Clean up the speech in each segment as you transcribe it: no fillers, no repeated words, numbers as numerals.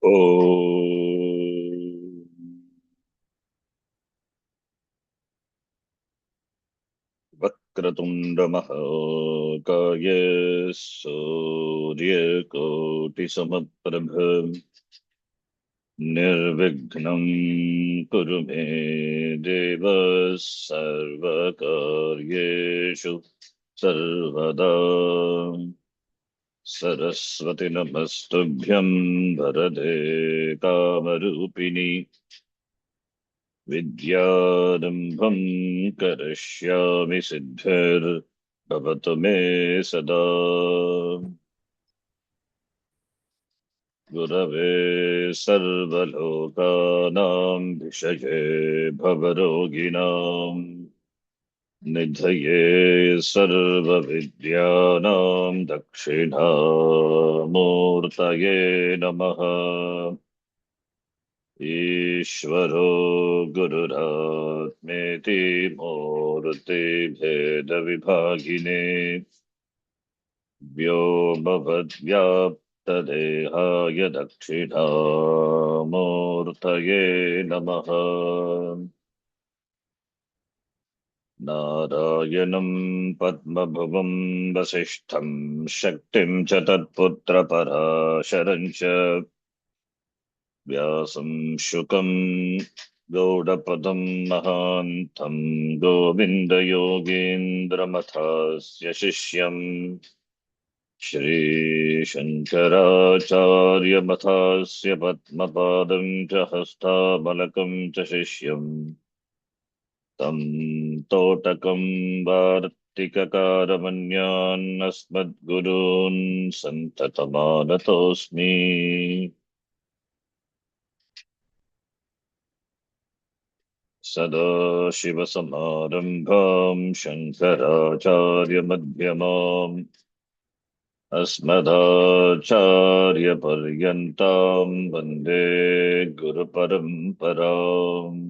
ॐ वक्रतुण्डमहाकाय सूर्यकोटिसमप्रभ निर्विघ्नं कुरु मे देव सर्वकार्येषु सर्वदा सरस्वति नमस्तुभ्यं वरदे कामरूपिणि विद्यारम्भं करिष्यामि सिद्धिर्भवतु मे सदा गुरवे सर्वलोकानां भिषजे भवरोगिणां निधये सर्वविद्यानां दक्षिणामूर्तये नमः ईश्वरो गुरुरात्मेति मूर्तिभेदविभागिने व्योमवद्व्याप्तदेहाय दक्षिणामूर्तये नमः नारायणं पद्मभुवं वसिष्ठं शक्तिं च तत्पुत्रपराशरं च व्यासं शुकं गौडपदं महान्तं गोविन्दयोगीन्द्रमथास्य शिष्यम् श्रीशङ्कराचार्यमथास्य पद्मपादं च हस्तामलकं च शिष्यम् तं तोटकं वार्तिककारमन्यान्नस्मद्गुरून् सन्ततमानतोऽस्मि सदाशिवसमारम्भां शङ्कराचार्यमध्यमाम् अस्मदाचार्यपर्यन्तां वन्दे गुरुपरम्पराम्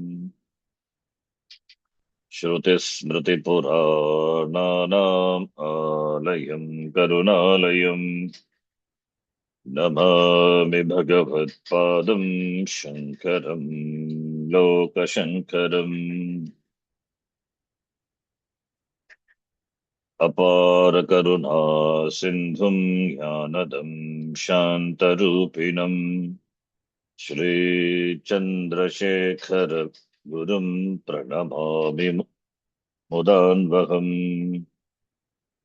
श्रुतिस्मृतिपुराणानाम् आलयं करुणालयम् नमामि भगवत्पादं शङ्करं लोकशङ्करम् अपारकरुणा सिन्धुं ज्ञानदं शान्तरूपिणम् श्रीचन्द्रशेखर गुरुं प्रणमामि मुदान्वहम्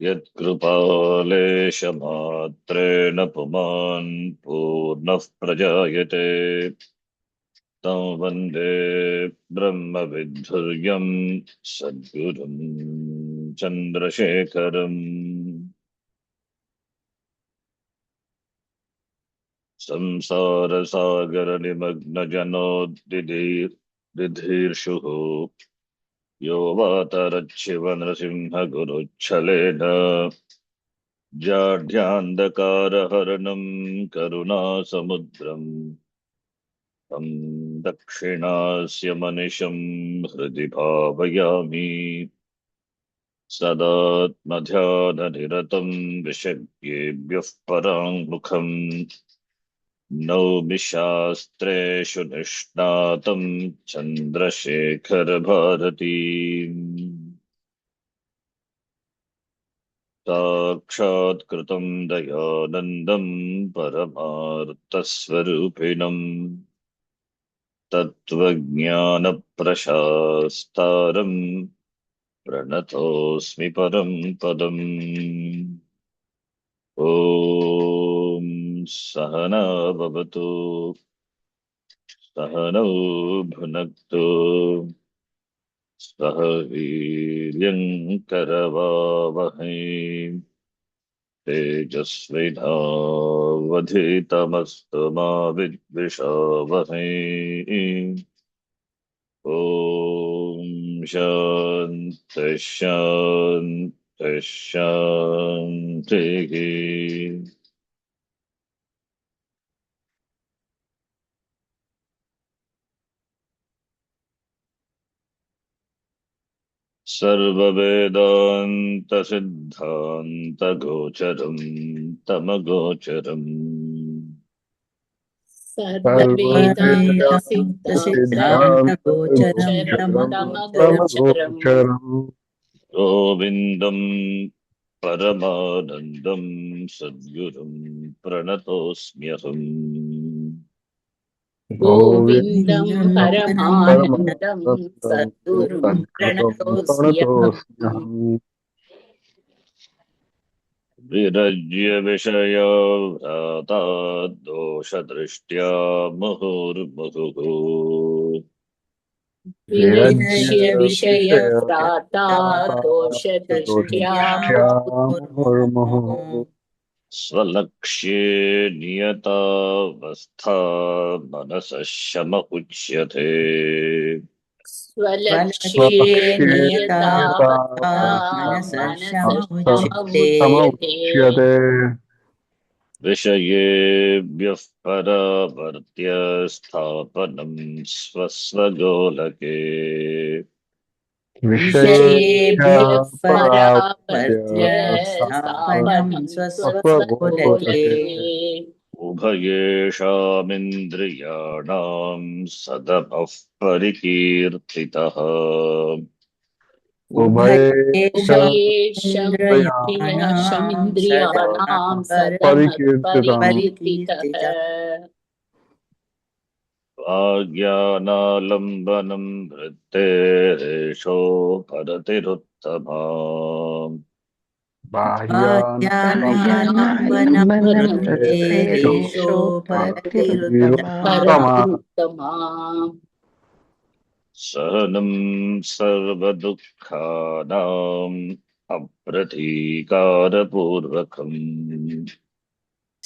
यत्कृपालेशमात्रेण पुमान् पूर्णः प्रजायते तं वन्दे ब्रह्मविद्धुर्यं सद्गुरुं चन्द्रशेखरम् संसारसागरनिमग्नजनोद्दिधीर्षुः यो वातरच्छिवनृसिंहगुरुच्छलेन जाढ्यान्धकारहरणं करुणासमुद्रम् तं दक्षिणास्य मनिशं हृदि भावयामि सदात्मध्याननिरतं विषज्ञेभ्यः पराङ्मुखम् नौमि शास्त्रेषु निष्णातं चन्द्रशेखरभारतीम् साक्षात्कृतं दयानन्दं परमार्थस्वरूपिणम् तत्त्वज्ञानप्रशास्तारम् प्रणतोऽस्मि परं पदम् ॐ सहना भवतु सहनौ भुनक्तु सह वीर्यङ्करवावहै तेजस्विनावधीतमस्तु मा विद्विषावहै ॐ शान्ति शान्ति शान्तिः सर्ववेदान्तसिद्धान्तगोचरं तमगोचरम् सर्ववेदान्तसिद्धान्तगोचरं तमगोचरम् गोविन्दं परमानन्दं सद्गुरुं प्रणतोऽस्म्यहम् गोविन्दं परमानन्दं सद्गुरुं प्रणतोऽस्म्यहम् विरज्य विषया भ्राता दोषदृष्ट्या मुहुर्मुहुः विरज्य विषयव्राता दोषदृष्ट्या मुहुर्मुहुः स्वलक्ष्ये नियतावस्था मनसः शम उच्यते स्वलक्ष्ये नियतावस्था मनसः शममुच्यते विषयेभ्यः परावर्त्य स्थापनं स्वस्वगोलके विषयेभ्यः परावर्त्य स्थापनं स्वस्वगोलके उभयेषामिन्द्रियाणां सदपः परिकीर्तितः उभयेषामिन्द्रियाणां परिकीर्तितः आज्ञानालम्बनं वृत्तेरेषो परतिरुत्तमा बाह्यानालम्बनं परतिरुत्तमा सहनं सर्वदुःखानाम् अप्रतीकारपूर्वकम्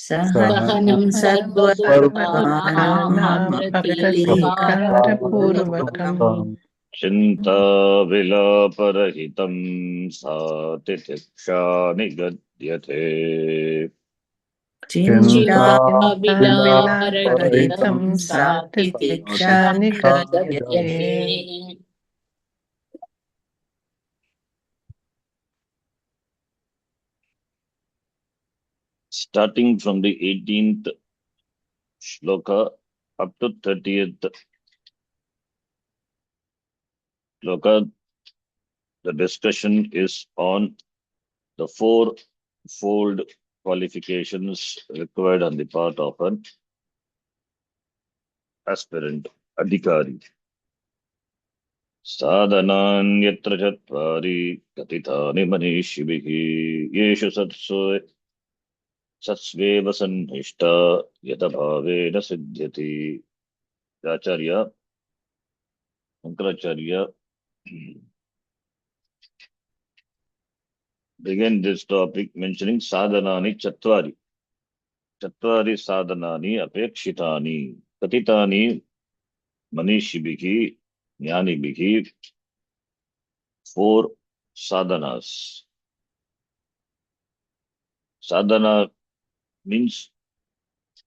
सहनं सर्वदुःखानां प्रतीकारपूर्वकम् चिन्ताविलापरहितं सा तितिक्षा निगद्यते चिन्ताविलापरहितं सा तितिक्षा निगद्यते Starting from the 18th Shloka up to 30th Shloka, the discussion is on the four-fold qualifications required on the part of an aspirant, adhikari. Sadhananyatra chatvari katithani manishibihi yeshu satsveva sannishta yadabhavena siddhyati. Acharya, Shankaracharya began this topic mentioning sadhanani chatvari. Chatvari sadhanani apekshitani katitani manishibhihi jnanibhihi. Four sadhanas. Sadhana means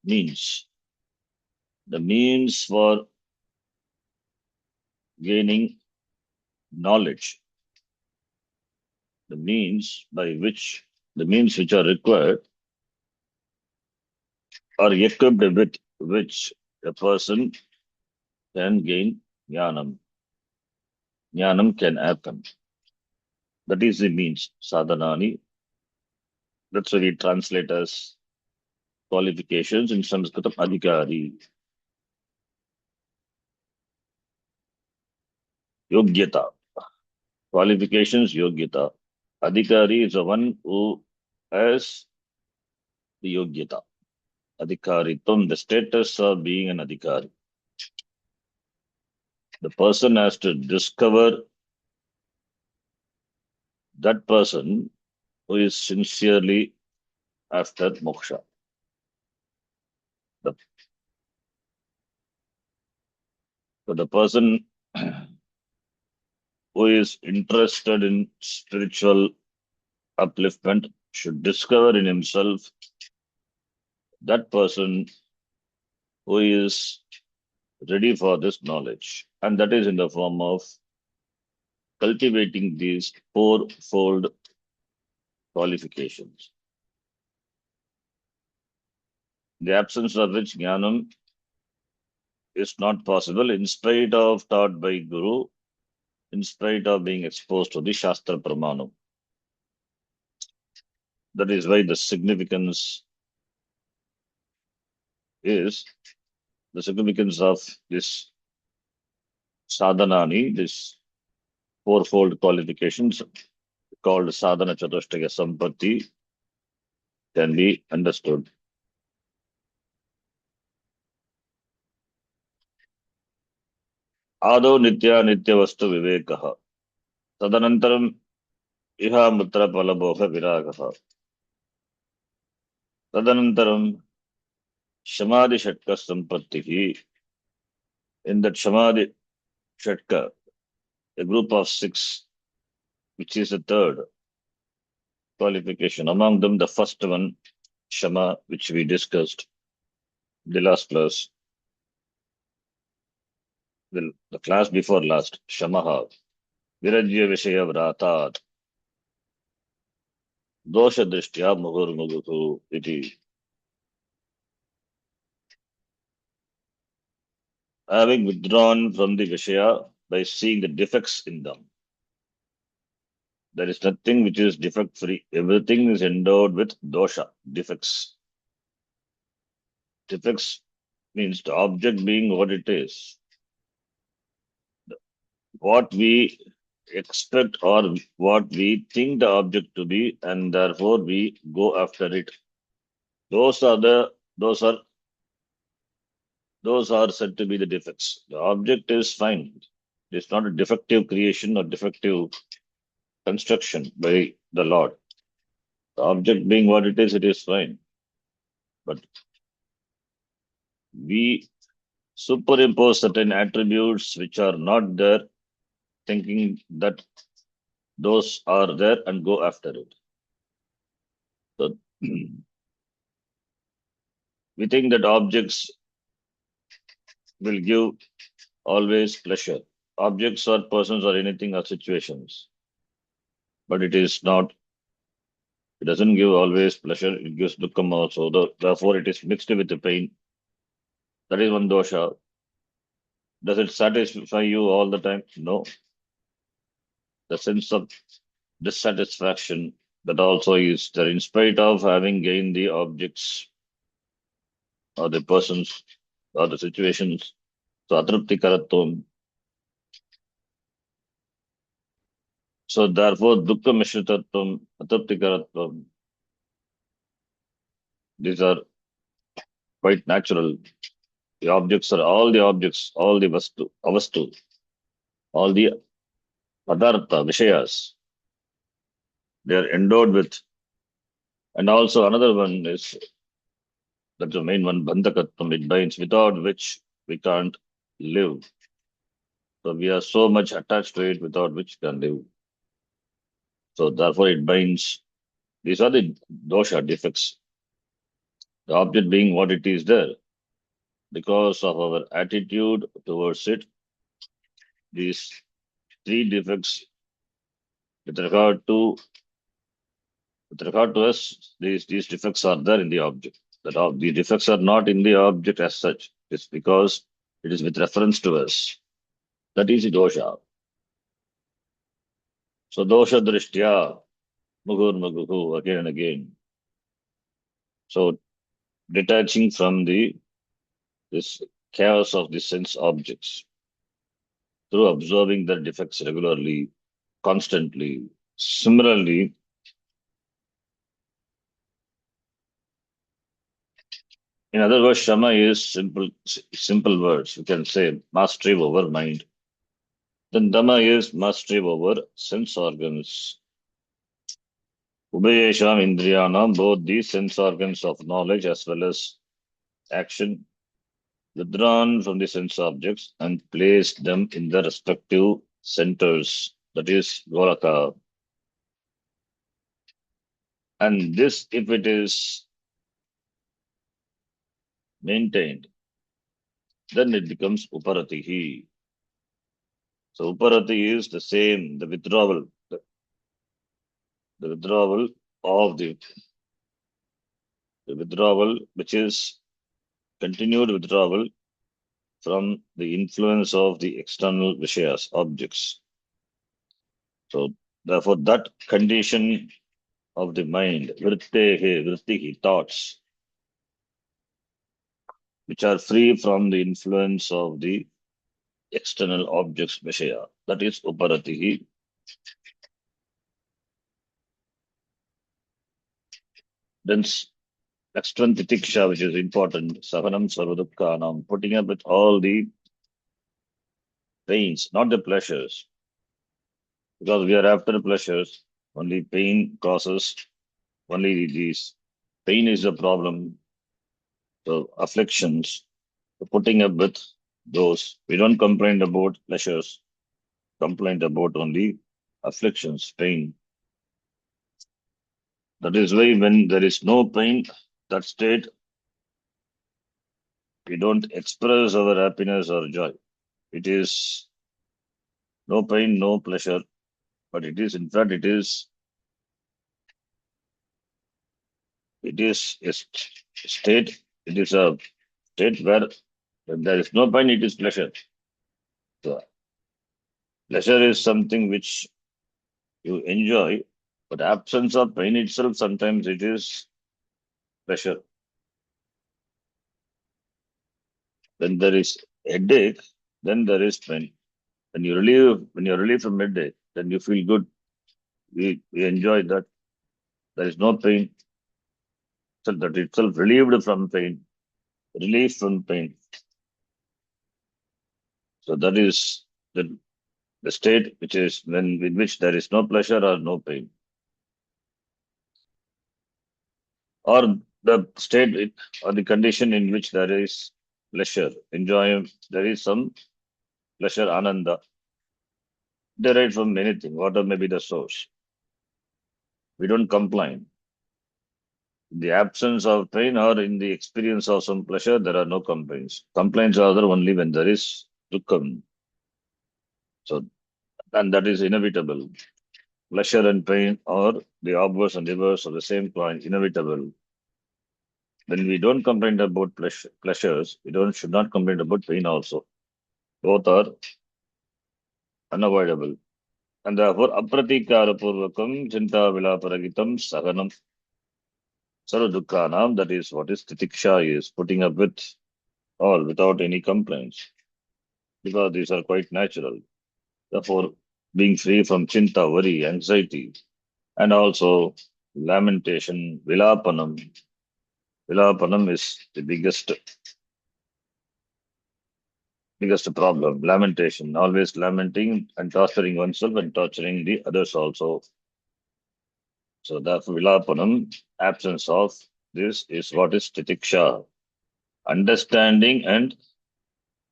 means. The means for gaining knowledge. The means which are required are equipped with which a person can gain jnanam. Jnanam can happen. That is the means, sadhanani. That's why we translate as qualifications in Sanskrit of adhikari. Yogyata. Qualifications, yogyata. Adhikari is the one who has the yogyata. Adhikaritam, the status of being an adhikari. The person has to discover that person who is sincerely after moksha. So the person who is interested in spiritual upliftment should discover in himself that person who is ready for this knowledge. And that is in the form of cultivating these four-fold qualifications. The absence of which jnanam is not possible in spite of taught by Guru, in spite of being exposed to the Shastra Pramanu. That is why is the significance of this sadhanani, this fourfold qualifications called sadhana chatushtaya sampatti can be understood. Ado nitya nitya vastu vivekaha. Tadanantaram iha mutra palaboha viragaha. Tadanantaram samadhi shatka sampattihi. In that samadhi shatka, a group of six, which is the third qualification. Among them, the first one, Shama, which we discussed, the last class, the class before last, Shamaha, Virajya Vishaya Vratat, Dosha Drishtya Mugur Mugutu, iti. Having withdrawn from the Vishaya by seeing the defects in them. There is nothing which is defect free. Everything is endowed with dosha, defects. Defects means the object being what it is. What we expect or what we think the object to be, and therefore we go after it. Those are the those are said to be the defects. The object is fine. It's not a defective creation or defective construction by the Lord. The object being what it is fine. But we superimpose certain attributes which are not there, thinking that those are there and go after it. So we think that objects will give always pleasure. Objects or persons or anything or situations. But it is not, it doesn't give always pleasure, it gives dukkham also. Therefore, it is mixed with the pain. That is one dosha. Does it satisfy you all the time? No. The sense of dissatisfaction that also is there in spite of having gained the objects or the persons or the situations. So atrapti karatvam. So therefore dukkha mishritatvam, atrapti karatvam. These are quite natural. The objects are all the objects, all the avastu, all the padartha, vishayas. They are endowed with. And also another one is, that's the main one, bandhakatvam. It binds, without which we can't live. So we are so much attached to it, without which we can live. So therefore it binds. These are the dosha defects. The object being what it is there. Because of our attitude towards it, these three defects with regard to us, these defects are there in the object. The defects are not in the object as such. It's because it is with reference to us. That is the dosha. So dosha drishtya, mugur muguhu, again and again. So detaching from this chaos of the sense objects through observing their defects regularly, constantly. Similarly, in other words, Shama is simple words. You can say mastery over mind. Then Dhamma is mastery over sense organs. Ubhayesham Indriyanam, both these sense organs of knowledge as well as action, withdrawn from the sense objects and placed them in their respective centers. That is Golaka. And this, if it is maintained, then it becomes Uparatihi. So Uparati is the same, the withdrawal of the withdrawal, which is continued withdrawal from the influence of the external Vishayas, objects. So, therefore, that condition of the mind, vrittihi, thoughts, which are free from the influence of the external objects, Vishaya, that is uparatihi. Then next one, titiksha, which is important, sahanam sarvadukkanam, putting up with all the pains, not the pleasures, because we are after pleasures. Only pain causes, only these pain is the problem. So afflictions, so putting up with those. We don't complain about pleasures, complain about only afflictions, pain. That is why when there is no pain, that state, we don't express our happiness or joy. It is no pain, no pleasure, but it is, in fact, it is a state, it is a state where when there is no pain, it is pleasure. So pleasure is something which you enjoy, but absence of pain itself, sometimes it is pleasure. When there is headache, then there is pain. When you're relieved from headache, then you feel good. We enjoy that. There is no pain. So that itself relieved from pain, relief from pain. So that is the state which is when in which there is no pleasure or no pain. Or the state or the condition in which there is pleasure, enjoy, there is some pleasure, ananda, derived from anything, whatever may be the source. We don't complain. In the absence of pain or in the experience of some pleasure, there are no complaints. Complaints are there only when there is dukkam. So, and that is inevitable. Pleasure and pain are the obverse and reverse of the same coin, inevitable. When we don't complain about pleasures, we don't should not complain about pain also. Both are unavoidable. And therefore, apratikara purvakam chinta vilaparagitam saganam sarvadukkanam, that is what is titiksha is, putting up with all without any complaints, because these are quite natural. Therefore, being free from chinta, worry, anxiety, and also lamentation, vilapanam. Vilapanam is the biggest problem. Lamentation, always lamenting and torturing oneself and torturing the others also. So therefore, vilapanam, absence of this is what is titiksha, understanding and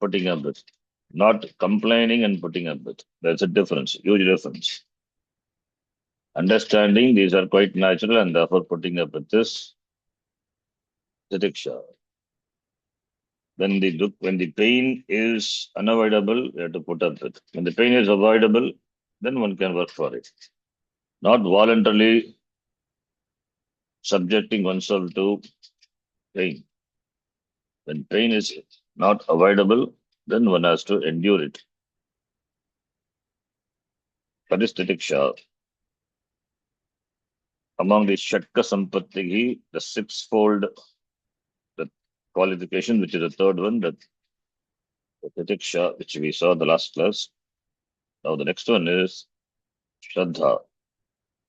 putting up with, not complaining and putting up with. There's a difference, huge difference. Understanding these are quite natural and therefore putting up with this titiksha. When the pain is unavoidable, we have to put up with. When the pain is avoidable, then one can work for it. Not voluntarily subjecting oneself to pain. When pain is not avoidable, then one has to endure it. That is titiksha. Among the shatka sampatti, the sixfold the qualification, which is the third one, the titiksha, which we saw in the last class. Now the next one is shraddha.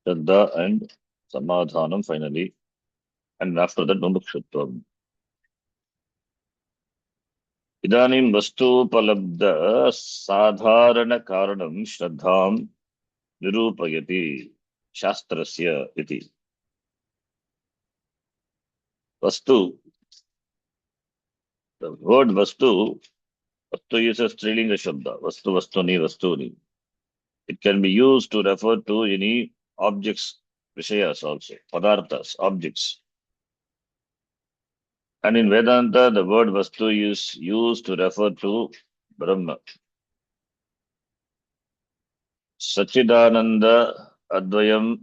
Shraddha and samadhanam finally. And after that, mumukshutvam. Idanim vastupalabdha sadharana karanam shraddham nirupayati shastrasya iti. Vastu, the word vastu is a strilinga shabda. Vastu, vastuni, vastuni. It can be used to refer to any objects, vishayas also, padarthas, objects. And in Vedanta, the word vastu is used to refer to Brahma. Sachidananda Advayam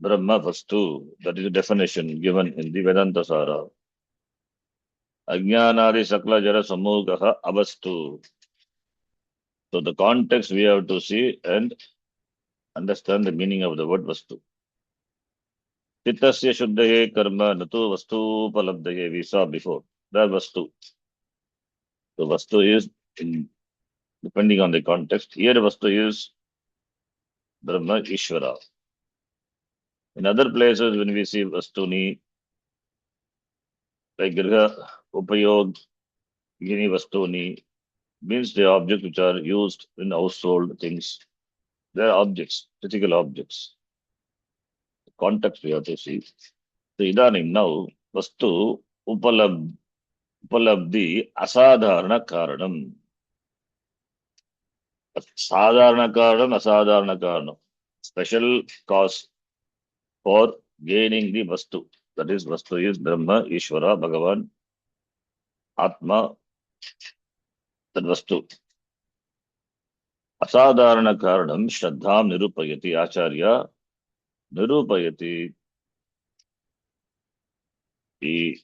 Brahma Vastu. That is the definition given in the Vedanta Sara. Ajnanadi sakla jara samugaha avastu. So the context we have to see and understand the meaning of the word vastu. Chittasya shuddhaye karma natu vastu palabdhaye, we saw before. That vastu. So vastu is, depending on the context. Here vastu is Brahma Ishvara. In other places, when we see vastuni, like Griha Upayog, Gini vastuni, means the objects which are used in household things. They are objects, physical objects. The context we have to see. So idanim now, vastu upalabdhi asadharana karanam. Sadharana karanam, asadharana karanam. Special cause for gaining the vastu. That is, vastu is Brahma, Ishvara, Bhagavan, Atma, that vastu. Asadharana karanam, Shraddham nirupayati, Acharya nirupayati. He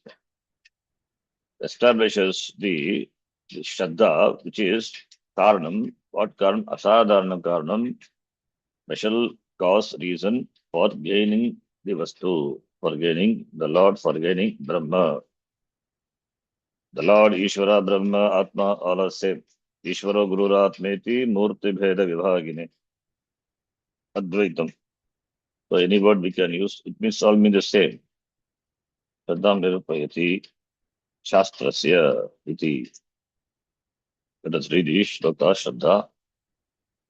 establishes the Shraddha, which is Karanam. What Karanam? Asadharana Karanam, special cause, reason for gaining the Vastu, for gaining the Lord, for gaining Brahma. The Lord, Ishvara, Brahma, Atma, all are same. Ishvaro Gururatmeti Murti Bheda Vibhagine. Advaitam. So any word we can use, it means all mean the same. Shraddham Nirupayati Shastrasya iti. Let us read the Shloka Shraddha.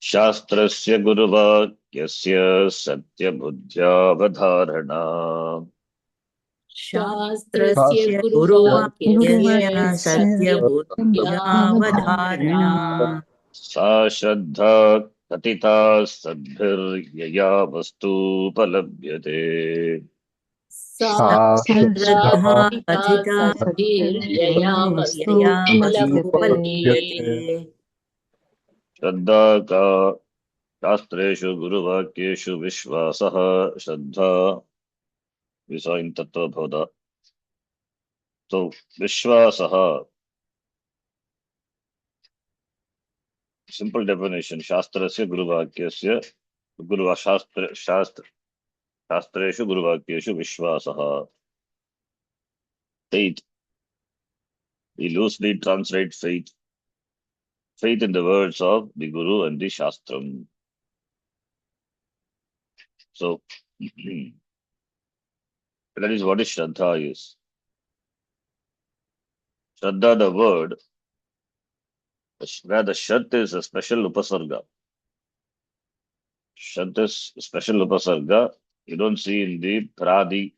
शास्त्रस्य गुरुवाक्यस्य सत्यबुद्ध्यावधारणा शास्त्रस्य गुरुवाक्यस्य सत्यबुद्ध्यावधारणा सा श्रद्धा कथिता सद्भिर्यया वस्तूपलभ्यते सा श्रद्धा कथिता यया यया वस्तुपलभ्यते श्रद्धा का शास्त्रेषु गुरुवाक्येषु विश्वासः श्रद्धा विषयं तत्त्वबोध. So Vishwasaha, simple definition, Shastrasya Guruvakyasya Guruva Shastreshu Guruvakyeshu Vishwasaha. Faith. We loosely translate faith. Faith in the words of the Guru and the Shastram. So that is what is Shraddha is. Shraddha, the word, where the Shat is a special upasarga. Shat is special upasarga. You don't see in the Pradi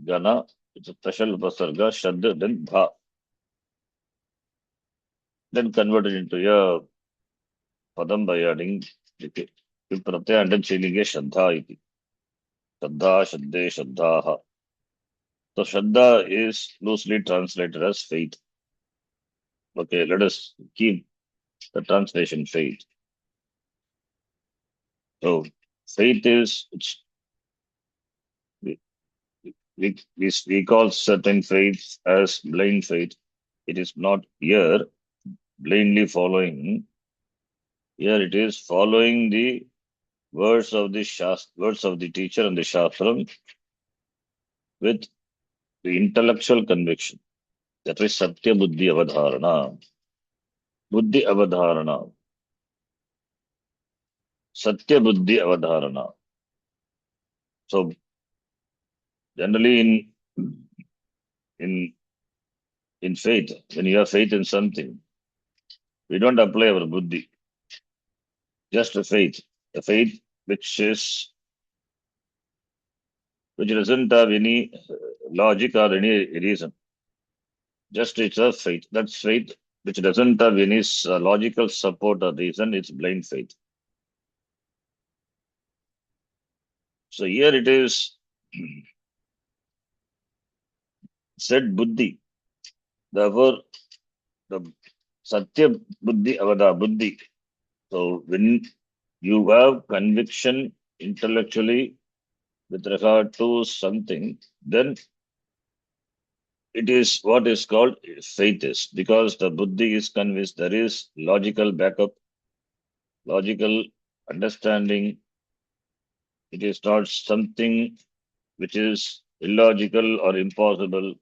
Gana, it's a special upasarga, Shad, then Bha. Then converted into a Padam by adding Pratyaya and then changing a Shraddha iti. Shraddha, Shraddhe, Shraddhaha. So Shraddha is loosely translated as faith. Okay, let us keep the translation faith. So faith is, we call certain faiths as blind faith. It is not here blindly following. Here it is following the words of the words of the teacher and the Shastram with the intellectual conviction. That is Satya Buddhi Avadharana. Buddhi Avadharana. Satya Buddhi Avadharana. So generally in faith, when you have faith in something, we don't apply our buddhi. Just a faith. A faith which doesn't have any logic or any reason. Just it's a faith. That's faith which doesn't have any logical support or reason. It's blind faith. So here it is said buddhi. Therefore, the Satya Buddhi Avada Buddhi. So when you have conviction intellectually with regard to something, then it is what is called faith is, because the buddhi is convinced there is logical backup, logical understanding. It is not something which is illogical or impossible.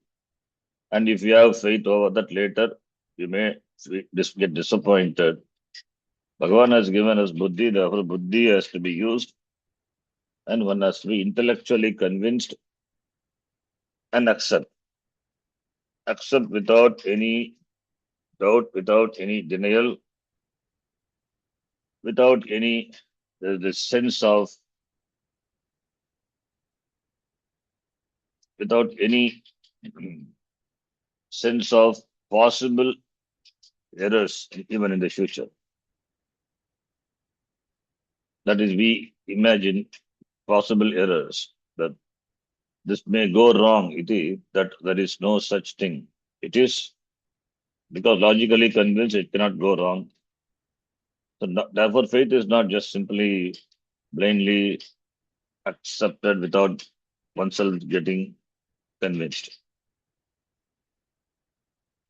And if you have faith over that later, you may get disappointed. Bhagavan has given us buddhi, therefore buddhi has to be used, and one has to be intellectually convinced and accept. Accept without any doubt, without any denial, without any the sense of, without any sense of possible errors even in the future. That is, we imagine possible errors that this may go wrong. It is that there is no such thing. It is because logically convinced it cannot go wrong. So therefore, faith is not just simply blindly accepted without oneself getting convinced.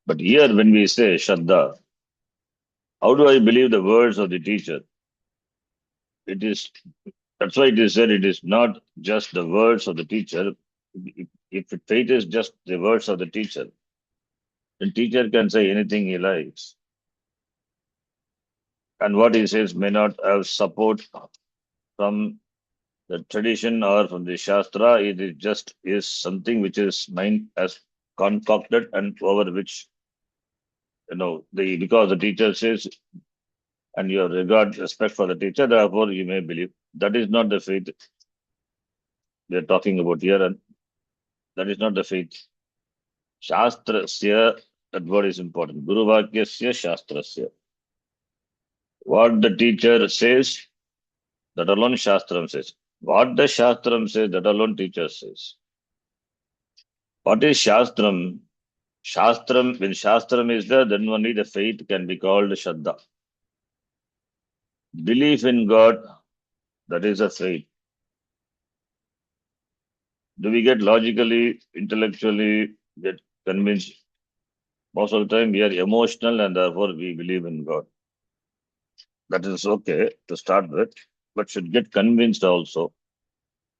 But here, when we say Shraddha, how do I believe the words of the teacher? It is That's why it is said it is not just the words of the teacher. If faith is just the words of the teacher, then teacher can say anything he likes. And what he says may not have support from the tradition or from the Shastra. It is just is something which is mind as concocted and over which, the because the teacher says and you have regard respect for the teacher, therefore you may believe. That is not the faith we are talking about here, and that is not the faith. Shastrasya, that word is important. Guru Vakyasya Shastrasya. What the teacher says, that alone Shastram says. What the Shastram says, that alone teacher says. What is Shastram? Shastram, when Shastram is there, then only the faith can be called Shraddha. Belief in God, that is a faith. Do we get logically, intellectually, get convinced? Most of the time we are emotional and therefore we believe in God. That is okay to start with, but should get convinced also.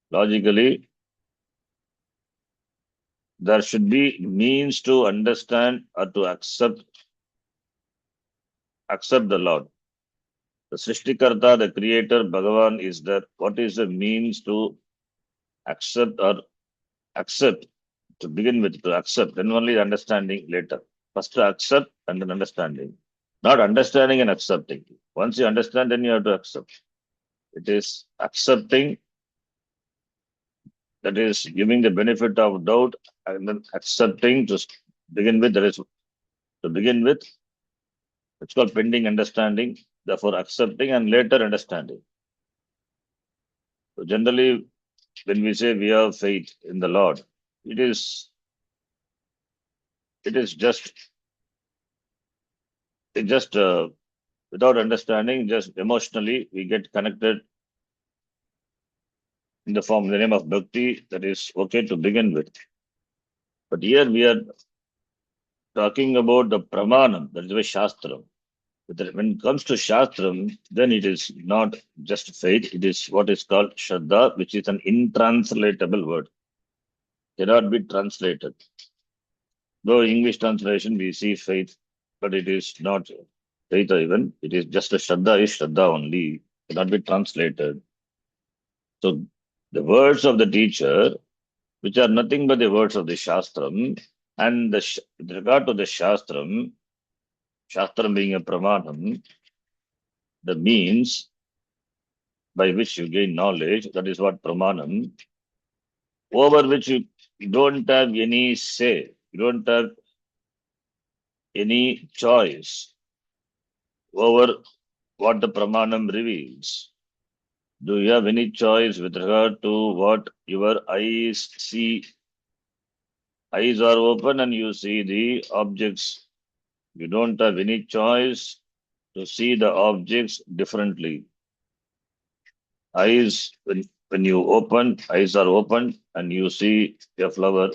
Logically, there should be means to understand or to accept the Lord. The Srishtikarta, the Creator, Bhagavan is there. What is the means to accept to begin with, to accept, then only understanding later. First to accept and then understanding. Not understanding and accepting. Once you understand, then you have to accept. It is accepting, that is giving the benefit of doubt, and then accepting to begin with. That is to begin with. It's called pending understanding. Therefore, accepting and later understanding. So generally, when we say we have faith in the Lord, it is just without understanding, just emotionally we get connected in the name of bhakti. That is okay to begin with. But here we are talking about the pramanam, that is why Shastram. When it comes to Shastram, then it is not just faith, it is what is called Shraddha, which is an intranslatable word. Cannot be translated. Though English translation we see faith, but it is not faith even. It is just a Shraddha is Shraddha only. Cannot be translated. So the words of the teacher, which are nothing but the words of the Shastram, and with regard to the Shastram being a pramanam, the means by which you gain knowledge, that is what pramanam, over which you don't have any say, you don't have any choice over what the pramanam reveals. Do you have any choice with regard to what your eyes see? Eyes are open and you see the objects. You don't have any choice to see the objects differently. Eyes, when you open, eyes are open and you see a flower.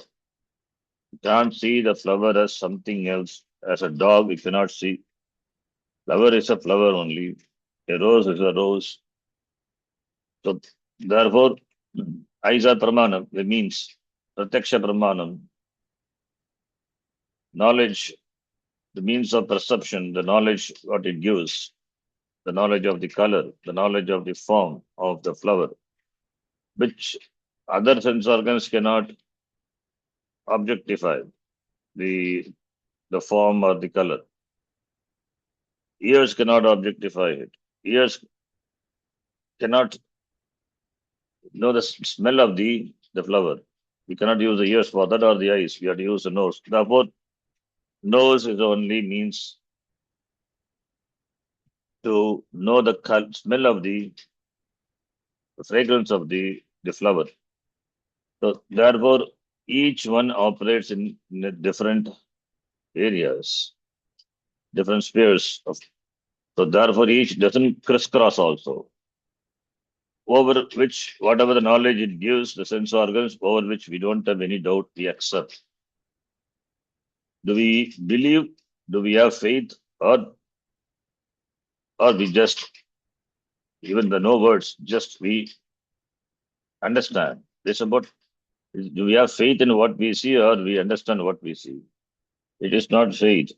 You can't see the flower as something else. As a dog, you cannot see. Flower is a flower only. A rose is a rose. So therefore, eyes are pramanam. It means pratyaksha pramanam. Knowledge, the means of perception, the knowledge what it gives, the knowledge of the color, the knowledge of the form of the flower, which other sense organs cannot objectify the the form or the color. Ears cannot objectify it. Ears cannot know the smell of the flower. We cannot use the ears for that or the eyes. We have to use the nose. Therefore, nose is only means to know the smell of the fragrance of the flower. So therefore, each one operates in a different areas, different spheres of. So therefore, each doesn't crisscross also. Over which, whatever the knowledge it gives, the sense organs, over which we don't have any doubt, we accept. Do we believe? Do we have faith? Or we just, even the no words, just we understand. This about, do we have faith in what we see or we understand what we see? It is not faith.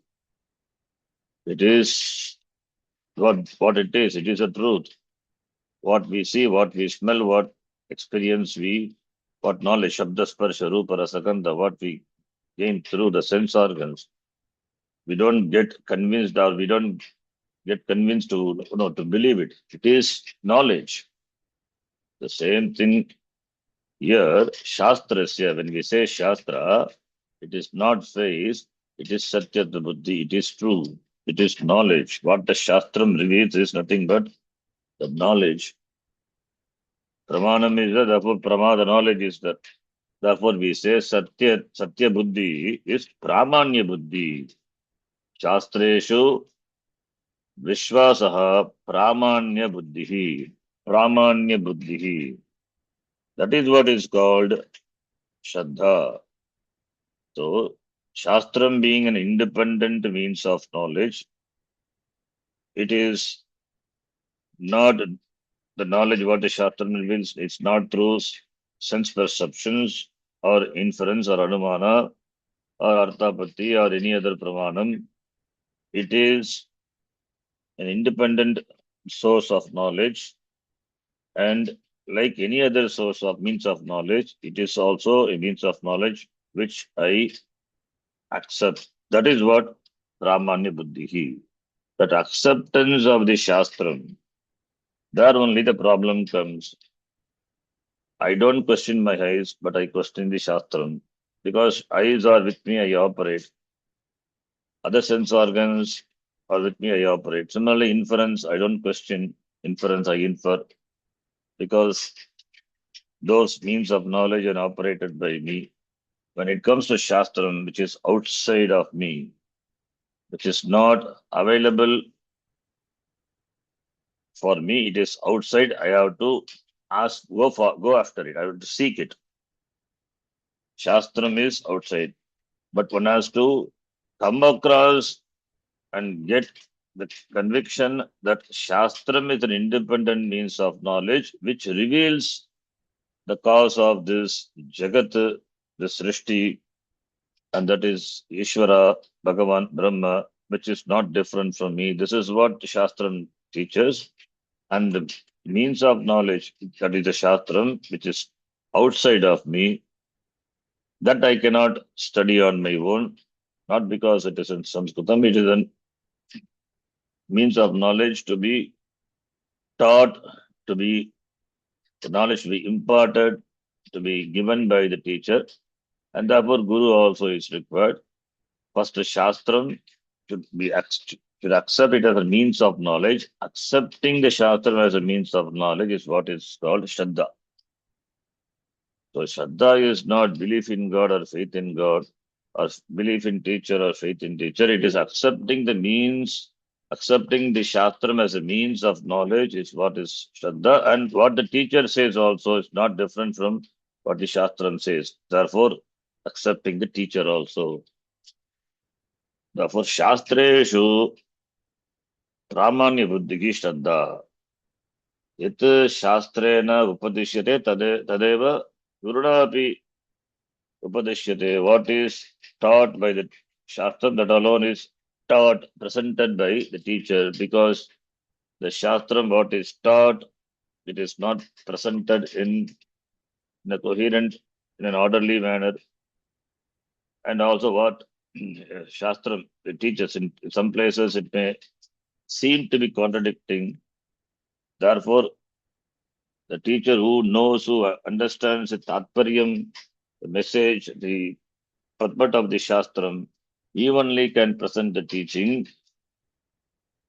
It is what it is. It is a truth. What we see, what we smell, what experience we, what knowledge, Shabda, Sparsha, Rupa, Rasagandha, what we gain through the sense organs. We don't get convinced or we don't get convinced to believe it. It is knowledge. The same thing here, Shastrasya, when we say Shastra, it is not faith, it is Satya Buddhi, it is true, it is knowledge. What the Shastram reveals is nothing but the knowledge. Pramanam is that, therefore Pramada knowledge is that. Therefore we say Satya Buddhi is Pramanya Buddhi. Shastreshu Vishwasaha Pramanya Buddhi. Pramanya Buddhi. That is what is called Shraddha. So, Shastram being an independent means of knowledge, it is not the knowledge what the Shastram reveals, it's not through sense perceptions or inference or anumana or arthapatti or any other pramanam. It is an independent source of knowledge, and like any other source of means of knowledge, it is also a means of knowledge which I accept. That is what Pramanya Buddhi. That acceptance of the Shastram, there only the problem comes. I don't question my eyes, but I question the Shastram. Because eyes are with me, I operate. Other sense organs are with me, I operate. Similarly, inference, I don't question. Inference, I infer. Because those means of knowledge are operated by me. When it comes to Shastram, which is outside of me, which is not available for me, it is outside. I have to go after it. I have to seek it. Shastram is outside, but one has to come across and get the conviction that Shastram is an independent means of knowledge which reveals the cause of this Jagat, this Srishti, and that is Ishvara, Bhagavan, Brahma, which is not different from me. This is what Shastram teaches. And the means of knowledge, that is the Shastram, which is outside of me, that I cannot study on my own, not because it is in Sanskritam, it is a means of knowledge to be taught, to be the knowledge to be imparted, to be given by the teacher, and therefore Guru also is required. First, the Shastram should accept it as a means of knowledge. Accepting the Shastram as a means of knowledge is what is called Shraddha. So Shraddha is not belief in God or faith in God or belief in teacher or faith in teacher. It is accepting the means, accepting the Shastram as a means of knowledge is what is Shraddha. And what the teacher says also is not different from what the Shastram says. Therefore, accepting the teacher also. Therefore, Shastreshu Pramanya Buddhigi Shraddha. Yat Shastrena Upadishyate Tadeva Guruna Upadishyate. What is taught by the Shastra, that alone is taught, presented by the teacher, because the Shastram, what is taught, it is not presented in a coherent, in an orderly manner. And also what Shastram it teaches, in some places it may seem to be contradicting. Therefore, the teacher who knows, who understands the Tatparyam, the message, the purport of the Shastram, evenly can present the teaching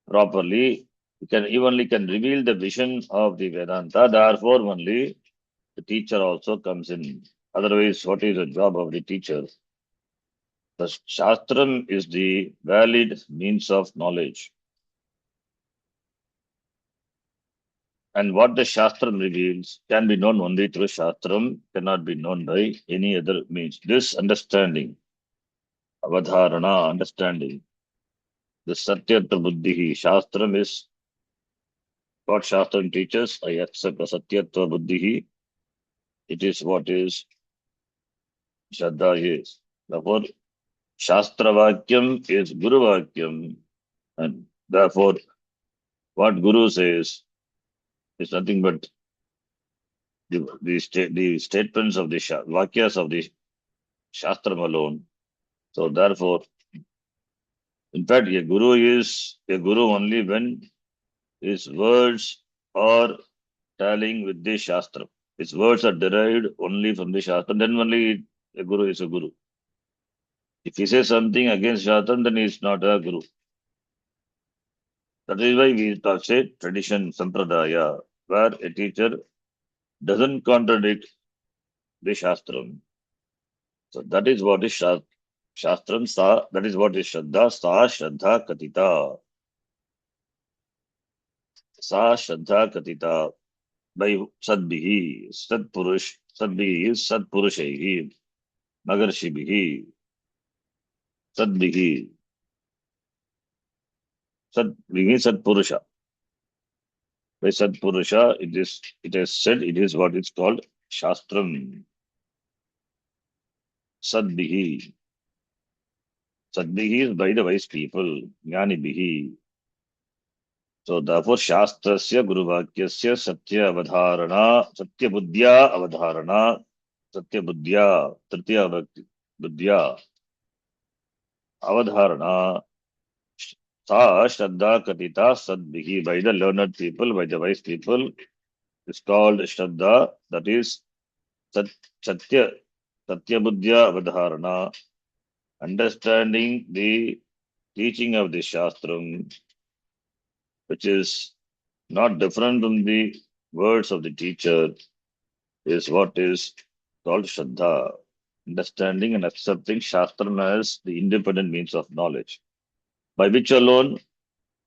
properly. He can evenly can reveal the vision of the Vedanta. Therefore, only the teacher also comes in. Otherwise, what is the job of the teacher? The Shastram is the valid means of knowledge. And what the Shastram reveals can be known only through Shastram, cannot be known by any other means. This understanding, avadharana, understanding, the Satyatva Buddhi, Shastram is what Shastram teaches. I accept the Satyatva Buddhi. It is what is Shraddha is. Therefore, Shastra Vakyam is Guru Vakyam. And therefore, what Guru says is nothing but the statements of the Vakyas of the Shastram alone. So therefore, in fact, a Guru is a Guru only when his words are tallying with the Shastra. His words are derived only from the Shastra, then only a Guru is a Guru. If he says something against Shastra, then he is not a Guru. That is why we say tradition, Sampradaya, where a teacher doesn't contradict the Shastram. So that is what is Shastram, that is what is Shraddha, Sa Shraddha Katita. Sa Shraddha Katita by Sadbihi, Sadpurush, Sadbihi is Sadpurushehi, Magarshibihi, Sadbihi, Sadbihi Sadpurusha. By Sadpurusha, it is said, it is what is called Shastram. Sadbihi. Sadbihi is by the wise people, Jnanibihi. So therefore, Shastrasya Guruvakyasya Satya Avadharana, Satya Buddhya Avadharana, Satya Buddhya, Tritya Bhakti, Buddhya, Avadharana, Sa Shraddha Katita Sadbihi, by the learned people, by the wise people, is called Shraddha, that is Satya, Satya Buddhya Avadharana, understanding the teaching of the Shastram, which is not different from the words of the teacher, is what is called Shraddha, understanding and accepting Shastram as the independent means of knowledge, by which alone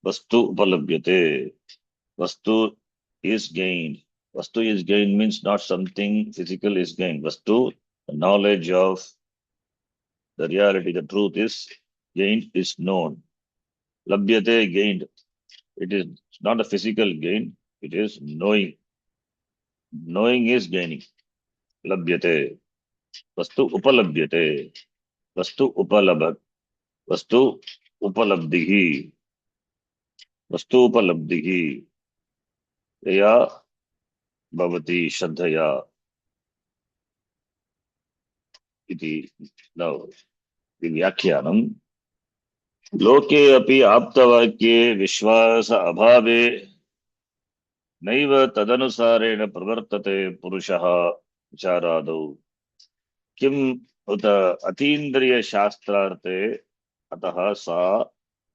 Vastu Upalabhyate, Vastu is gained. Vastu is gained means not something physical is gained. Vastu, the knowledge of the reality, the truth is gained, is known. Labhyate, gained. It is not a physical gain, it is knowing. Knowing is gaining. Labhyate. Vastu upalabhyate. Vastu upalabhat. Vastu upalabdhihi. Vastu upalabdhihi. Yaya bhavati shraddhaya. Iti. Now, the Vyakhyanam. लोके अपि आप्तवाक्ये विश्वास अभावे नैव तदनुसारेण प्रवर्तते पुरुषः विचारादौ किम उत अतीन्द्रिय शास्त्रार्थे अतः सा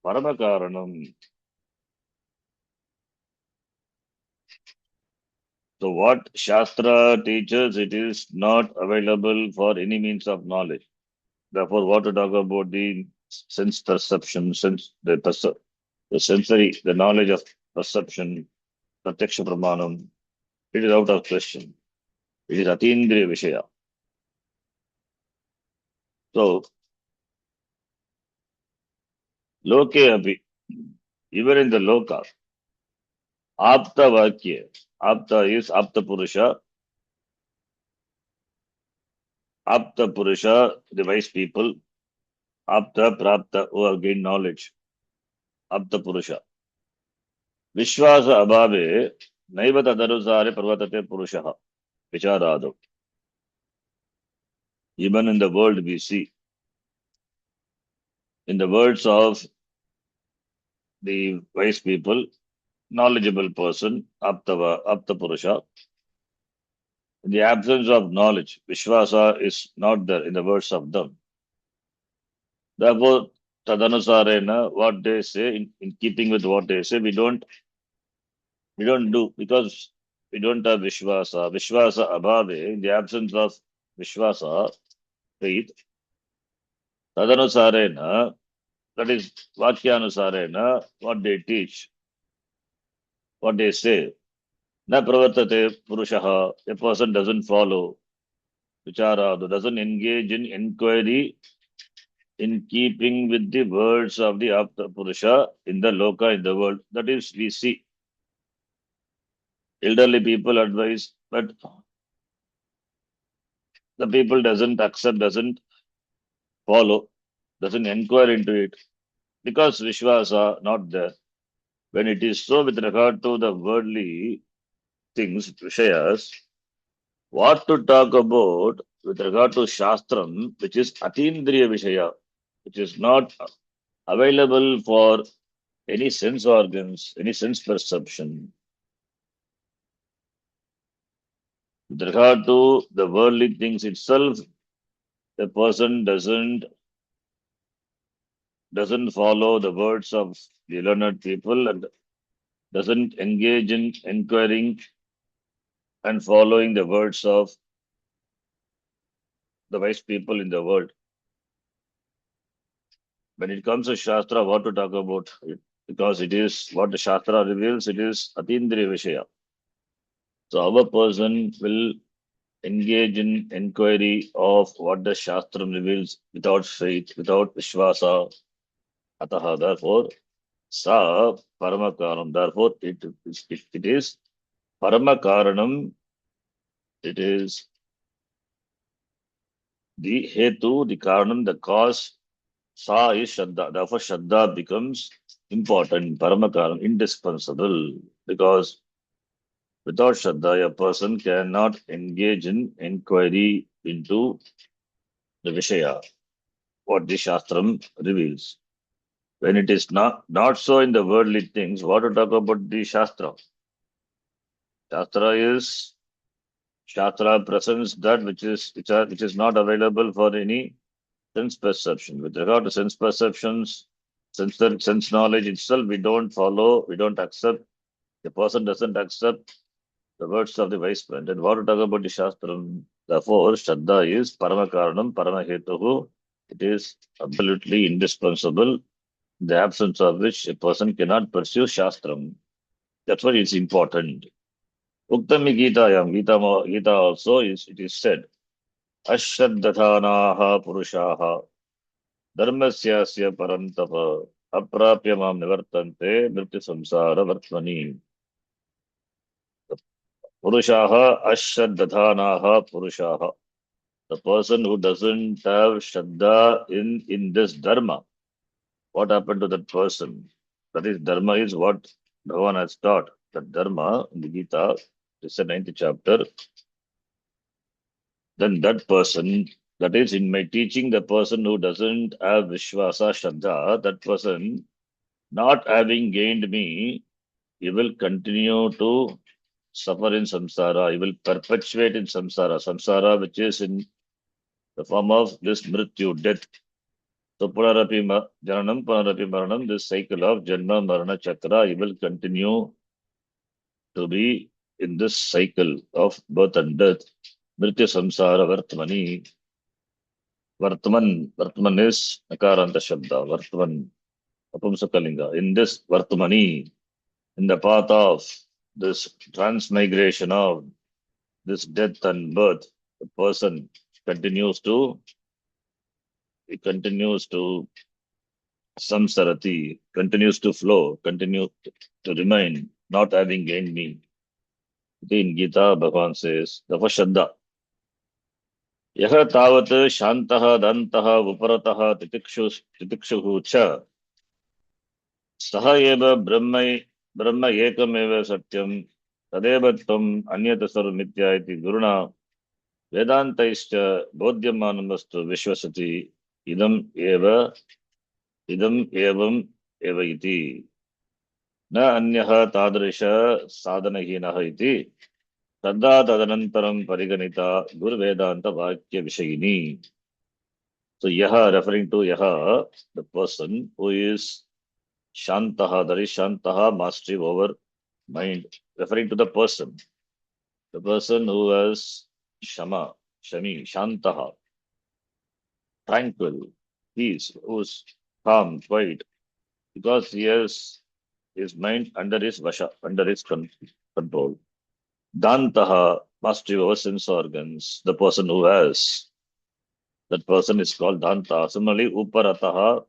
परम कारणम. So what Shastra teaches, it is not available for any means of knowledge. Therefore, what to talk about the sense perception, the sensory, the knowledge of perception, pratyaksha pramanam, it is out of question. It is atindriya vishaya. So, loke api, even in the loka, apta vakya, apta is apta purusha, the wise people, apta prapta, who have gained knowledge, apta purusha. Vishwasa abhave, naiva tadarusare parvatate purushaha, vicharado. Even in the world we see, in the words of the wise people, knowledgeable person, apta purusha, in the absence of knowledge, Vishwasa is not there in the words of them. Therefore, Tadanusarena, what they say, in keeping with what they say, we don't do because we don't have Vishwasa. Vishwasa abhave, in the absence of Vishwasa, faith, Tadanusarena, that is Vakyanusarena, what they teach, what they say. Na pravartate purushaha, a person doesn't follow vichara, doesn't engage in inquiry in keeping with the words of the Apta Purusha in the Loka, in the world. That is, we see elderly people advise, but the people doesn't accept, doesn't follow, doesn't inquire into it because Vishwasa not there. When it is so with regard to the worldly things, Vishayas, what to talk about with regard to Shastram, which is Atindriya Vishaya, which is not available for any sense organs, any sense perception. With regard to the worldly things itself, the person doesn't follow the words of the learned people and doesn't engage in inquiring and following the words of the wise people in the world. When it comes to Shastra, what to talk about it? Because it is what the Shastra reveals, it is Atindriya Vishaya. So our person will engage in inquiry of what the Shastra reveals without faith, without Vishwasa. Ataha, therefore, Sa Paramakaranam. Therefore, it is Paramakaranam. It is the Hetu, the Karanam, the cause. Sa is Shraddha. Therefore, Shraddha becomes important, Paramakaranam, indispensable. Because without Shraddha, a person cannot engage in inquiry into the Vishaya, what the Shastram reveals. When it is not so in the worldly things, what to talk about the Shastra? Shastra is Shastra presents that which is not available for any sense perception. With regard to sense perceptions, sense knowledge itself, we don't follow, we don't accept. The person doesn't accept the words of the wise man. And what to talk about the Shastram? Therefore, Shraddha is Paramakaranam, Paramahetuhu. It is absolutely indispensable, the absence of which a person cannot pursue Shastram. That's why it's important. Uktami Gita also it is said, Ashraddhanaha Purushaha Dharmasyasya Parantapa Aprapyamam Nivartante Mrityu Samsara Vartmani. Purushaha Ashraddhanaha Purushaha. The person who doesn't have Shraddha in this Dharma, what happened to that person? That is, Dharma is what Bhagavan has taught. That Dharma in the Gita, it's the 9th chapter. Then that person, that is in my teaching, the person who doesn't have Vishwasa Shraddha, that person not having gained me, he will continue to suffer in samsara. He will perpetuate in samsara. Samsara, which is in the form of this mrityu, death. So jananam, punarapi maranam, this cycle of janma marana chakra, he will continue to be in this cycle of birth and death. Mrityu samsara vartmani. Vartman is Nakaranta Shabda, Vartman, Apumsakalinga. In this Vartmani, in the path of this transmigration of this death and birth, the person continues to it continues to samsarati, continues to flow, continue to remain, not having gained mean. In Gita, Bhagavan says, Tapa Shraddha. Yaha tavat shantaha dantaha uparataha titikshushu cha saha eva brahma ekam eva satyam tadeva tvam anyata sarvamitya iti guruna vedantaischa bodhyamanamastu vishwasati idam evam eva iti na anyaha tadrisha sadhanahinaha iti tadda tadanantaram pariganita guru vedanta vakya vishayini. So yaha referring to yaha, the person who is shantaha, that is shantaha, mastery over mind, referring to the person who has shama, shami, shantaha, tranquil, peace, who's calm, quiet, because he has his mind under his vasha, under his control. Dantaha, mastery over sense organs, the person who has, that person is called danta. Similarly, uparataha,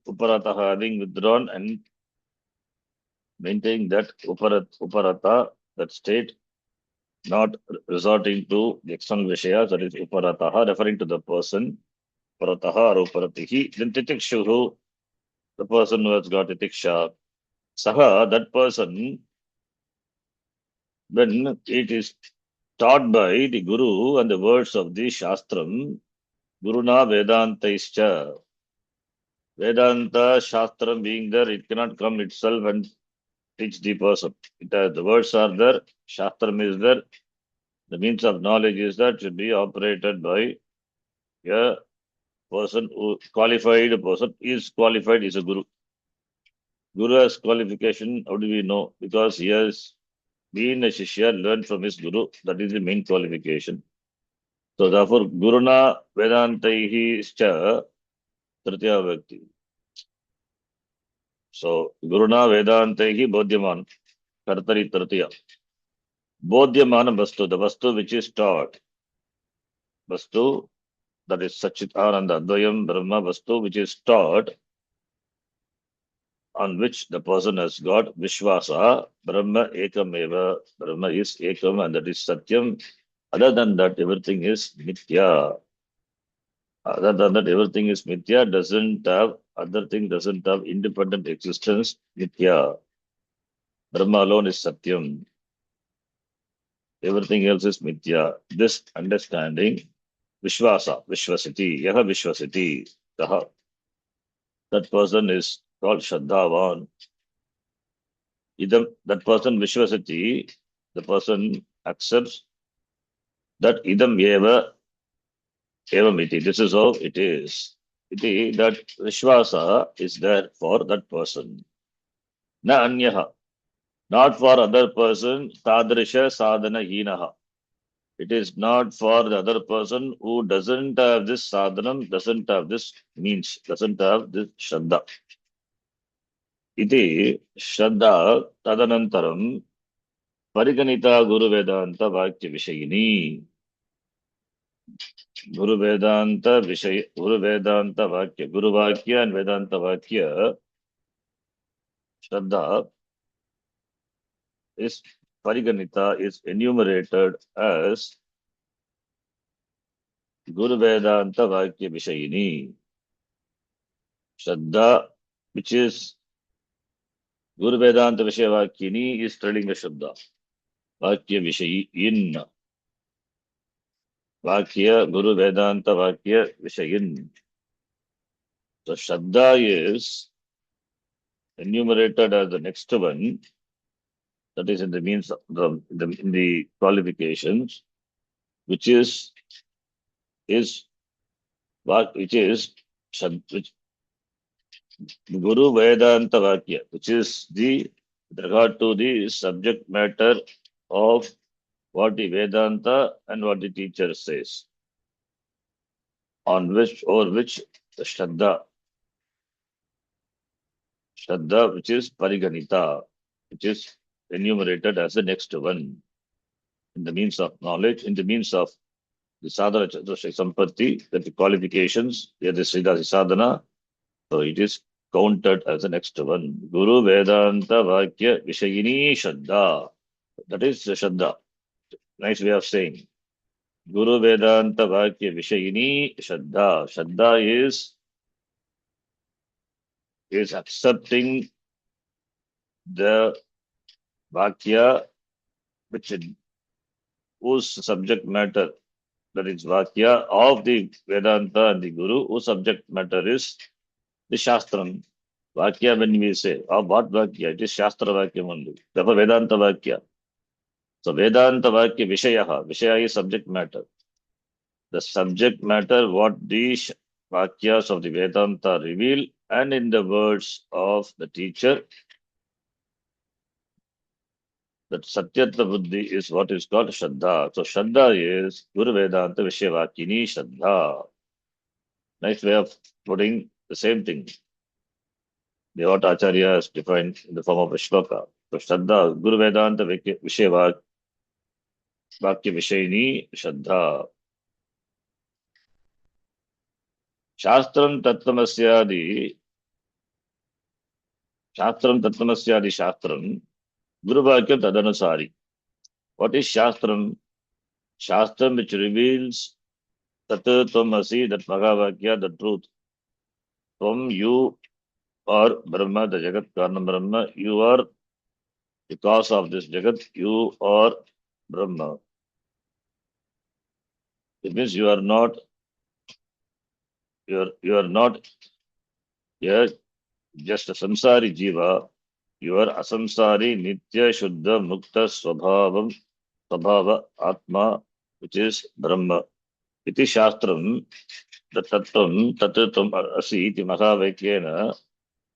uparataha having withdrawn and maintaining that uparata, that state, not resorting to the external vishayas, that is uparataha, referring to the person, parataha or uparatihi. Then titikshuhu, the person who has got titiksha, saha, that person, when it is taught by the guru and the words of the shastram, guruna vedantaischa, Vedanta Shastram being there, it cannot come itself and teach the person. The words are there, Shastram is there, the means of knowledge is that should be operated by a person who qualified person is qualified is a guru. Guru has qualification, how do we know? Because he has been a Shishya, learned from his guru, that is the main qualification. So therefore, Guruna Vedantaihi Scha Tritiya Vyakti. So Guruna Vedantaihi Bodhyaman Kartari Tritiya. Bodhyamana Vastu, the Vastu which is taught. Vastu, that is Satchitananda Advayam Brahma Vastu, which is taught, on which the person has got Vishwasa, Brahma Ekam Eva, Brahma is Ekam and that is Satyam. Other than that, everything is Mithya. Other than that, everything is Mithya, other thing doesn't have independent existence, Mithya. Brahma alone is Satyam. Everything else is Mithya. This understanding, Vishwasa, Vishwasiti, Yaha Vishwasiti, Taha. That person is called Shraddhavan. That person Vishwasati, the person accepts that idam evam iti. This is how it is. Iti, that Vishwasa is there for that person. Na anyaha, not for other person, tadrisha sadhana hinaha. It is not for the other person who doesn't have this sadhanam, doesn't have this means, doesn't have this shraddha. Iti shraddha tadanantaram Pariganita Guru Vedanta Vakya Vishayini. Guru Vedanta Vakya. Guru Vakya and Vedanta Vakya, Shraddha is Pariganita is enumerated as Guru Vedanta Vakya Vishayini. Shraddha, which is Guru Vedanta Vishayavakyini, is Trilinga Shabda. Vakya Vishayin. Vakya, Guru Vedanta Vakya Vishayin. So Shraddha is enumerated as the next one, that is in the means of in the qualifications, which is which Guru Vedanta Vakya, which is with regard to the subject matter of what the Vedanta and what the teacher says, on which the Shraddha, which is Pariganita, which is enumerated as the next one in the means of knowledge, in the means of the sadhana chaturshik sampatti, that the qualifications, the Siddha sadhana, so it is counted as the next one. Guru Vedanta Vakya Vishayini Shraddha. That is the Shraddha. Nice way of saying. Guru Vedanta Vakya Vishayini Shraddha. Shraddha is accepting the Vakya, which whose subject matter, that is Vakya of the Vedanta and the Guru, whose subject matter is the Shastram. Vakya, when we say, of what Vakya? It is Shastra Vakya only. Therefore, Vedanta Vakya. So, Vedanta Vakya Vishayaha. Vishaya is subject matter. The subject matter, what the Vakyas of the Vedanta reveal, and in the words of the teacher, that Satyatva Buddhi is what is called Shraddha. So, Shraddha is Guru Vedanta Vishayavakini Shraddha. Nice way of putting the same thing. The what Acharya has defined in the form of a shloka. So, Shraddha, Guru Vedanta Vishayavakini Vishayini Shraddha. Shastram Tattvamasya Shastram Guru Vakyam Tadanusari. What is Shastram? Shastram which reveals Tat Tvamasi, that Magavakya, the truth. From you are Brahma, the Jagat Karna Brahma. You are the cause of this Jagat. You are Brahma. It means you are not here just a samsari jiva. You are asamsari nitya shuddha mukta svabhava atma, which is Brahma. Iti shastram, the tattvam asi iti mahavakyena,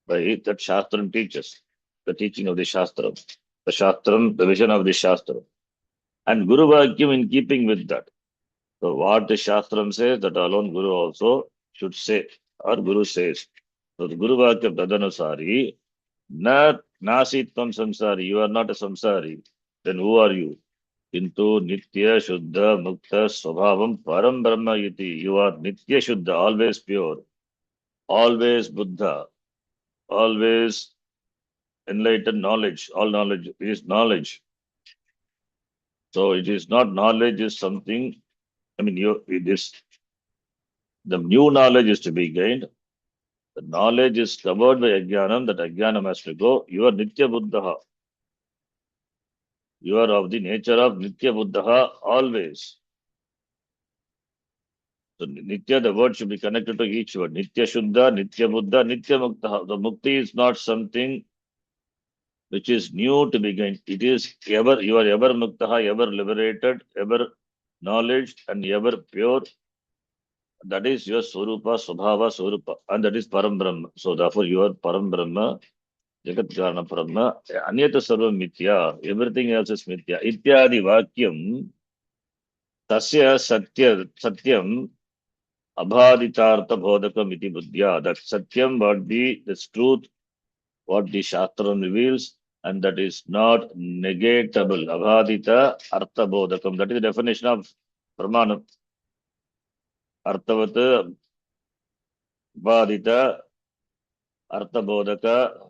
by that shastram teaches, the teaching of the shastram. The shastram, the vision of the shastram. And Guru Vakyam in keeping with that. So what the shastram says, that alone Guru also should say, or Guru says. So the Guru Vakyam Tadanusari, Nasitvam samsari, you are not a samsari. Then who are you? Into Nitya Shuddha Mukta Swabhavam Param Brahma Iti. You are Nitya Shuddha, always pure, always Buddha, always enlightened knowledge. All knowledge is knowledge. So it is not knowledge is something, the new knowledge is to be gained. The knowledge is covered by Ajnanam, that Ajnanam has to go. You are Nitya Buddha. You are of the nature of Nitya Buddha always. So Nitya, the word should be connected to each word. Nitya Shuddha, Nitya Buddha, Nitya Mukta. The Mukti is not something which is new to be gained. It is ever, you are ever Mukta, ever liberated, ever knowledge, and ever pure. That is your Swarupa, Swabhava, Swarupa. And that is Param Brahma. So therefore you are Param Brahma, Jagat Karna Brahma, Anyata Sarvam Mithya. Everything else is Mithya. Ityadi Vakyam, Tasya Satyam, Abhaditartha Bodhakam iti buddhya. That Satyam, what this truth, what the Shastram reveals, and that is not negatable. Abhadita Artha Bodhakam. That is the definition of Pramanam. Arthavata Abhadita Artha Bodhakam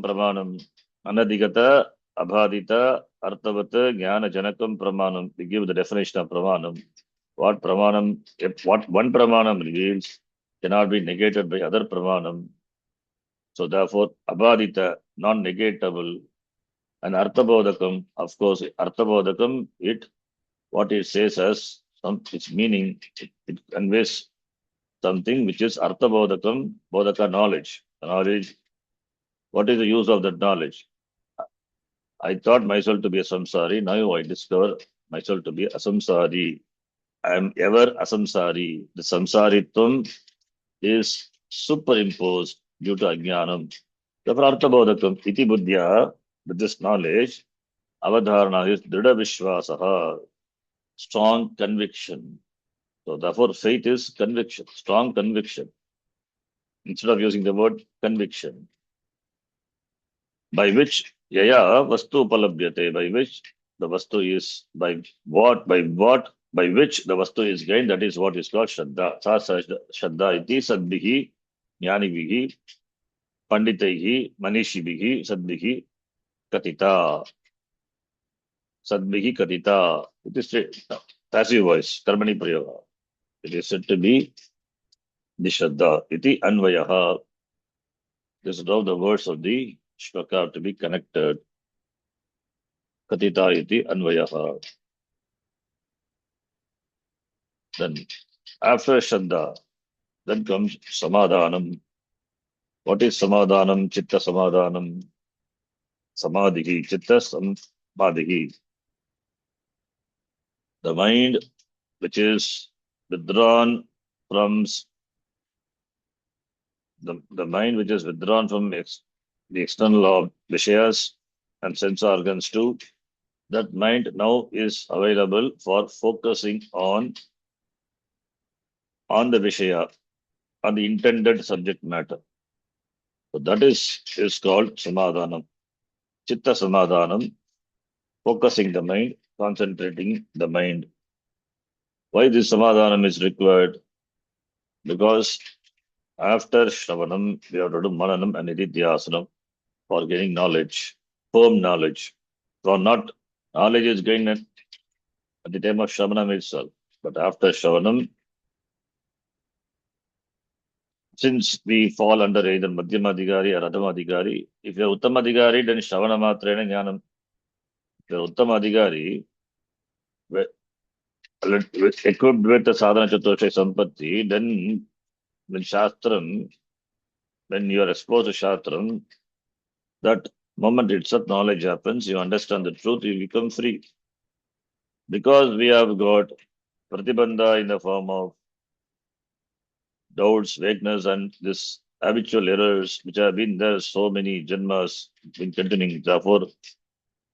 Pramanam. Anadigata Abhadita Arthavata Jnana Janakam Pramanam. We give the definition of Pramanam. What Pramanam, what one Pramanam reveals cannot be negated by other Pramanam. So therefore, Abhadita, non-negatable, and Arthabodhakam, of course, Arthabodhakam, what it says as its meaning, it conveys something which is Arthabodhakam, Bodhaka knowledge. Knowledge, what is the use of that knowledge? I thought myself to be a samsari, now I discover myself to be a samsari. I am ever a samsari. The samsaritvam is superimposed due to ajnanam. Therefore, arthabodhakam iti buddhya, with this knowledge, avadharana is drida vishwasaha, strong conviction. So therefore, faith is conviction, strong conviction. Instead of using the word conviction, by which yaya vastu upalabhyate, by which the vastu is by what by which the vastu is gained, that is what is called Shraddha. Sa Shraddha iti sadbihi, jnanibihi, panditaihi, manishibihi, sadbihi, katita. Sadbihi katita. It is passive voice, karmani prayoga. It is said to be the Shraddha iti anvayaha. This is how the words of the shloka have to be connected. Katita iti anvayaha. Then after Shraddha, then comes Samadhanam. What is Samadhanam? Chitta Samadhanam. Samadhihi. Chitta Samadhihi. The mind which is withdrawn from the mind which is withdrawn from the external of Vishayas and sense organs too. That mind now is available for focusing on the Vishaya, on the intended subject matter. So that is called Samadhanam. Chitta Samadhanam, focusing the mind, concentrating the mind. Why this Samadhanam is required? Because after Shravanam, we have to do Mananam and Nididhyasanam for gaining knowledge, firm knowledge. So not knowledge is gained at the time of Shravanam itself. But after Shravanam, since we fall under either Madhyamadhikari or Adhamadhikari, if you are Uttamadhikari, then Shravana Matrena Jnanam. If you are Uttamadhikari, equipped with the sadhana chatushay sampatti, then when Shastram, when you are exposed to Shastram, that moment itself knowledge happens, you understand the truth, you become free. Because we have got pratibandha in the form of doubts, vagueness, and this habitual errors which have been there so many janmas, been continuing. Therefore,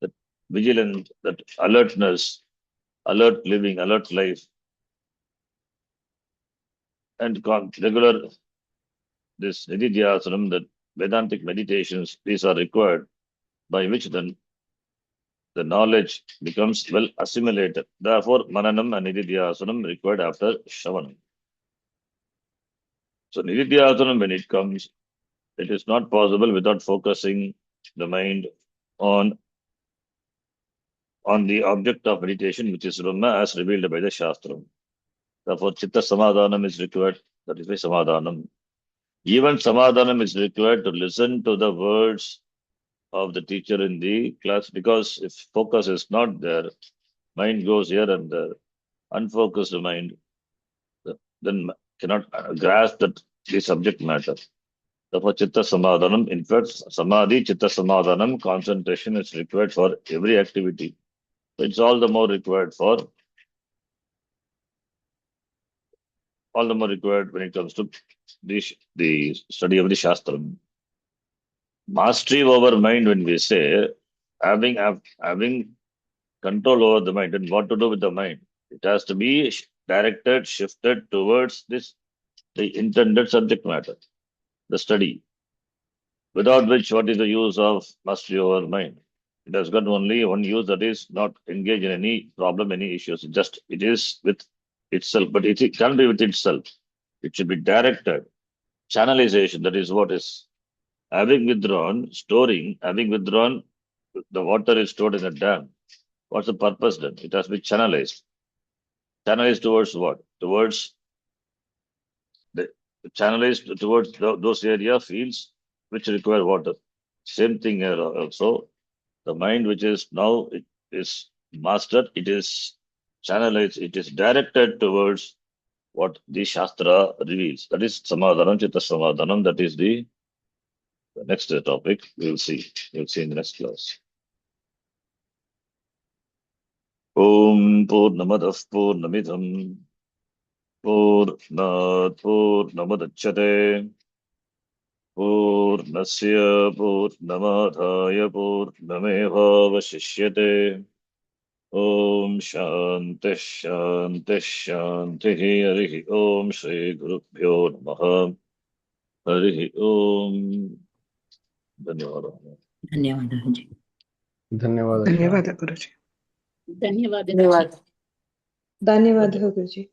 that vigilance, that alertness, alert living, alert life, and regular this nididhyasanam, that Vedantic meditations, these are required, by which then the knowledge becomes well assimilated. Therefore, mananam and nididhyasanam required after shravanam. So nididhyasanam, when it comes, it is not possible without focusing the mind on the object of meditation, which is Brahma, as revealed by the Shastram. Therefore, chitta samadhanam is required. That is why samadhanam. Even samadhanam is required to listen to the words of the teacher in the class, because if focus is not there, mind goes here and there. Unfocused mind then cannot grasp the subject matter. Therefore, chitta samadhanam, in fact, samadhi, chitta samadhanam, concentration is required for every activity. So it's all the more required when it comes to the study of the Shastram. Mastery over mind, when we say having control over the mind, and what to do with the mind, it has to be directed, shifted towards the intended subject matter, the study. Without which, what is the use of mastery over mind? It has got only one use, that is not engage in any problem, any issues. It is with itself, but it can't be with itself. It should be directed. Channelization, that is what is having withdrawn, the water is stored in a dam. What's the purpose then? It has to be channelized. Channelized towards what? Towards those area fields which require water. Same thing here also. The mind which is now it is mastered, it is channelized, it is directed towards what the Shastra reveals. That is Samadhanam, Chitta Samadhanam. That is the next topic. We'll see in the next class. Om Purnamadah Purnamidham Purnat Purnamadachyate Purnasya Purnamadhaya Purnamevavashishyate. Om Shanti Shanti Shanti Harihi Om Shri Gurubhyo Namaha Harihi Om. धन्यवाद. धन्यवादः जी. धन्यवाद. धन्यवाद गुरुजी. धन्यवाद. धन्यवादः गुरुजी।